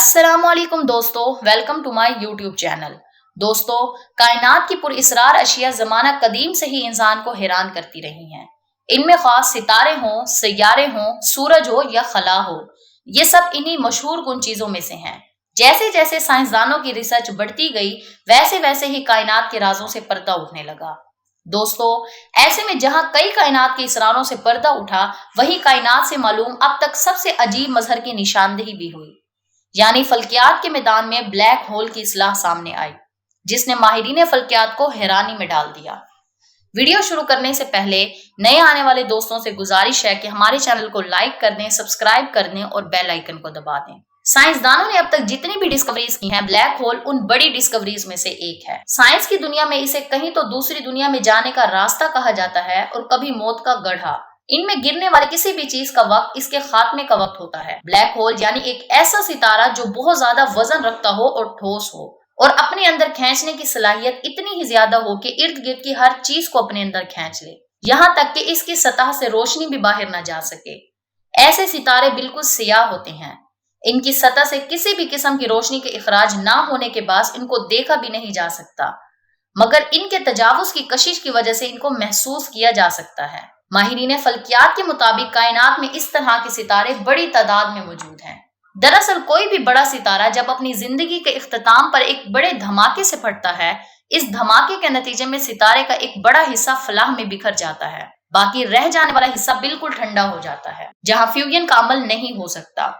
अस्सलाम वालेकुम दोस्तों, welcome to my YouTube channel. दोस्तों, कायनात की पुरअसरार अशिया ज़माना कदीम से ही इंसान को हैरान करती रही हैं। इनमें खास सितारे हों, सैयारे हों, सूरज हो या खला हो, ये सब इन्हीं मशहूर कुन चीजों में से हैं। जैसे जैसे साइंसदानों की रिसर्च बढ़ती गई, वैसे वैसे ही कायनात के राजों से पर्दा उठने लगा। दोस्तों, ऐसे में जहां कई कायनात के इसरारों से पर्दा उठा, वही कायनात से मालूम अब तक सबसे अजीब मजहर की निशानदेही भी हुई, यानी फल्कियात के मैदान में ब्लैक होल की इस्लाह सामने आई, जिसने माहिरीन फल्कियात को हैरानी में डाल दिया। वीडियो शुरू करने से पहले नए आने वाले दोस्तों से गुजारिश है कि हमारे चैनल को लाइक कर दें, सब्सक्राइब कर दें और बेल आइकन को दबा दें। साइंसदानों ने अब तक जितनी भी डिस्कवरीज की हैं, ब्लैक होल उन बड़ी डिस्कवरीज में से एक है। साइंस की दुनिया में इसे कहीं तो दूसरी दुनिया में जाने का रास्ता कहा जाता है और कभी मौत का गड्ढा। इनमें गिरने वाली किसी भी चीज का वक्त इसके खात्मे का वक्त होता है। ब्लैक होल यानी एक ऐसा सितारा जो बहुत ज्यादा वजन रखता हो और ठोस हो और अपने अंदर खींचने की सलाहियत इतनी ही ज्यादा हो कि इर्द गिर्द की हर चीज को अपने अंदर खींच ले, यहाँ तक कि इसकी सतह से रोशनी भी बाहर न जा सके। ऐसे सितारे बिल्कुल सियाह होते हैं। इनकी सतह से किसी भी किस्म की रोशनी के इखराज ना होने के बाद इनको देखा भी नहीं जा सकता, मगर इनके तजावुज की कशिश की वजह से इनको महसूस किया जा सकता है। माहिरीन फल्कियात के मुताबिक कायनात में इस तरह के सितारे बड़ी तादाद में मौजूद हैं। दरअसल कोई भी बड़ा सितारा जब अपनी जिंदगी के इख्तिताम पर एक बड़े धमाके से फटता है, इस धमाके के नतीजे में सितारे का एक बड़ा हिस्सा फलाह में बिखर जाता है। बाकी रह जाने वाला हिस्सा बिल्कुल ठंडा हो जाता है, जहां फ्यूजन का अमल नहीं हो सकता।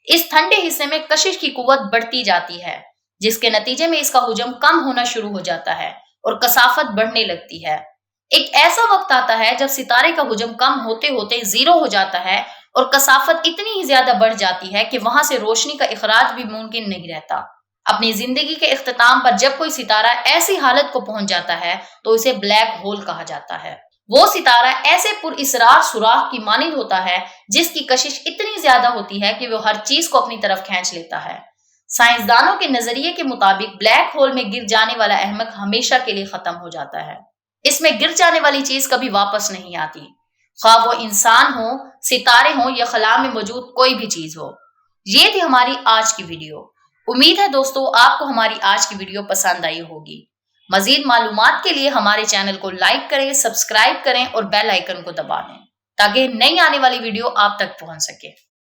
इस ठंडे हिस्से में कशिश की कुव्वत बढ़ती जाती है, जिसके नतीजे में इसका हुजम कम होना शुरू हो जाता है और कसाफत बढ़ने लगती है। एक ऐसा वक्त आता है जब सितारे का हुजम कम होते होते जीरो हो जाता है और कसाफत इतनी ही ज्यादा बढ़ जाती है कि वहां से रोशनी का इखराज भी मुमकिन नहीं रहता। अपनी जिंदगी के इख्तिताम पर जब कोई सितारा ऐसी हालत को पहुंच जाता है तो इसे ब्लैक होल कहा जाता है। वो सितारा ऐसे पुरअसरार सुराख की मानिंद होता है जिसकी कशिश इतनी ज्यादा होती है कि वो हर चीज को अपनी तरफ खींच लेता है। साइंसदानों के नजरिए के मुताबिक ब्लैक होल में गिर जाने वाला अहमक हमेशा के लिए खत्म हो जाता है। इसमें गिर जाने वाली चीज कभी वापस नहीं आती, खा वो इंसान हो, सितारे हो या खला में मौजूद कोई भी चीज हो। ये थी हमारी आज की वीडियो। उम्मीद है दोस्तों आपको हमारी आज की वीडियो पसंद आई होगी। मजीद मालूमात के लिए हमारे चैनल को लाइक करें, सब्सक्राइब करें और बेल आइकन को दबा दें ताकि नई आने वाली वीडियो आप तक पहुंच सके।